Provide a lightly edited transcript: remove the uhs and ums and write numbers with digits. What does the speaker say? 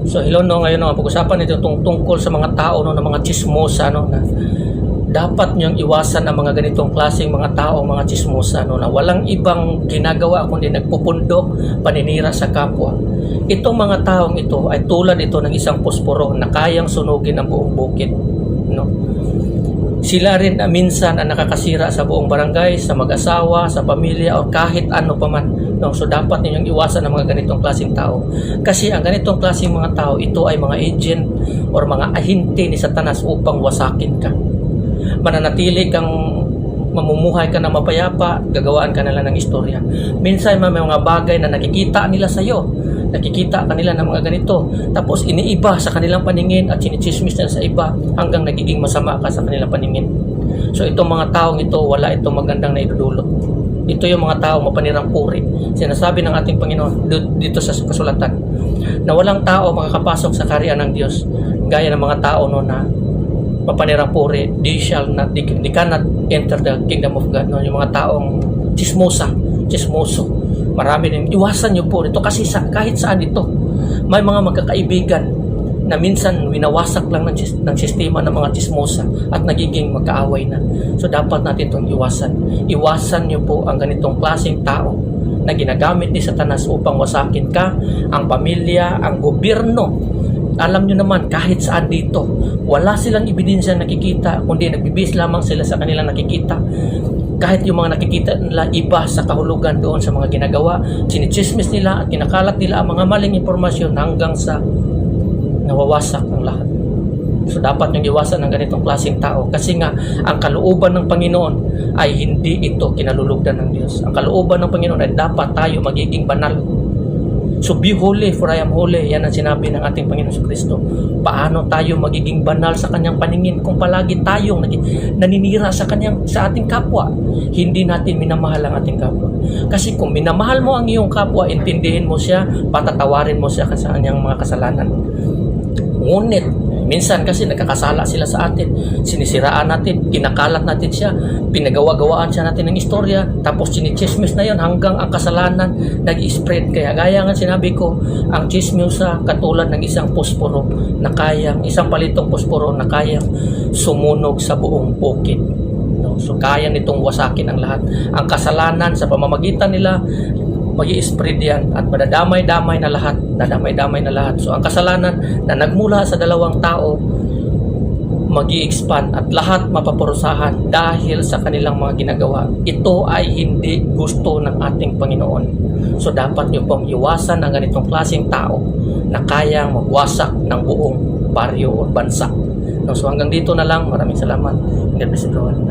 So hello no, ngayon no, pag-usapan nito tungkol sa mga tao no, na mga chismosa no, na dapat niyong iwasan ang mga ganitong klaseng mga tao, mga chismosa no, na walang ibang ginagawa kundi nagpupundok, paninira sa kapwa. Itong mga taong ito ay tulad ito ng isang posporo na kayang sunugin ang buong bukid no. Sila rin minsan ang nakakasira sa buong barangay, sa mag-asawa, sa pamilya, o kahit ano pa man. No? So dapat ninyong iwasan ang mga ganitong klaseng tao. Kasi ang ganitong klaseng mga tao, ito ay mga agent or mga ahinte ni Satanas upang wasakin ka. Mananatili kang mamumuhay ka na mapayapa, gagawaan ka nila ng istorya. Minsan may mga bagay na nakikita nila sa iyo, nakikita kanila ng mga ganito, tapos iniiba sa kanilang paningin at sinichismis nila sa iba hanggang nagiging masama ka sa kanilang paningin. So itong mga taong ito, wala itong magandang naidudulot. Ito yung mga tao mapanirang puri. Sinasabi ng ating Panginoon dito sa kasulatan na walang tao makakapasok sa kaharian ng Diyos gaya ng mga tao no na mapanirang puri. They cannot enter the kingdom of God. No? Yung mga taong chismoso. Marami din. Iwasan nyo po ito kasi kahit saan ito. May mga magkakaibigan na minsan winawasak lang ng sistema ng mga chismosa at nagiging magkaaway na. So dapat natin itong iwasan. Iwasan nyo po ang ganitong klaseng tao na ginagamit ni Satanas upang wasakin ka, ang pamilya, ang gobyerno. Alam nyo naman, kahit saan dito, wala silang ebidensya nakikita, kundi nagbibis lamang sila sa kanilang nakikita. Kahit yung mga nakikita nila iba sa kahulugan doon sa mga ginagawa, sinichismis nila at kinakalat nila ang mga maling impormasyon hanggang sa nawawasak ang lahat. So dapat yung iwasan ng ganitong klaseng tao kasi nga ang kalooban ng Panginoon ay hindi ito kinalulugdan ng Diyos. Ang kalooban ng Panginoon ay dapat tayo magiging banal. So be holy for I am holy. Yan ang sinabi ng ating Panginoon sa Kristo. Paano tayo magiging banal sa kanyang paningin kung palagi tayong naninira sa ating kapwa? Hindi natin minamahal ang ating kapwa. Kasi kung minamahal mo ang iyong kapwa, intindihin mo siya, patatawarin mo siya sa kanyang mga kasalanan. Ngunit minsan kasi nagkakasala sila sa atin, sinisiraan natin, kinakalat natin siya, pinagawa-gawaan siya natin ng istorya, tapos sinichismis na yon hanggang ang kasalanan nag-spread. Kaya gaya nga sinabi ko, ang chismosa katulad ng isang posporo na isang palitong posporo na kayang sumunog sa buong bukid. No? So kaya nitong wasakin ang lahat. Ang kasalanan sa pamamagitan nila, mag-i-spread yan at madadamay-damay na lahat. So ang kasalanan na nagmula sa dalawang tao mag-i-expand at lahat mapaparusahan dahil sa kanilang mga ginagawa. Ito ay hindi gusto ng ating Panginoon. So dapat nyo pong iwasan ang ganitong klaseng tao na kayang magwasak ng buong baryo o bansa. So hanggang dito na lang. Maraming salamat. God bless everyone.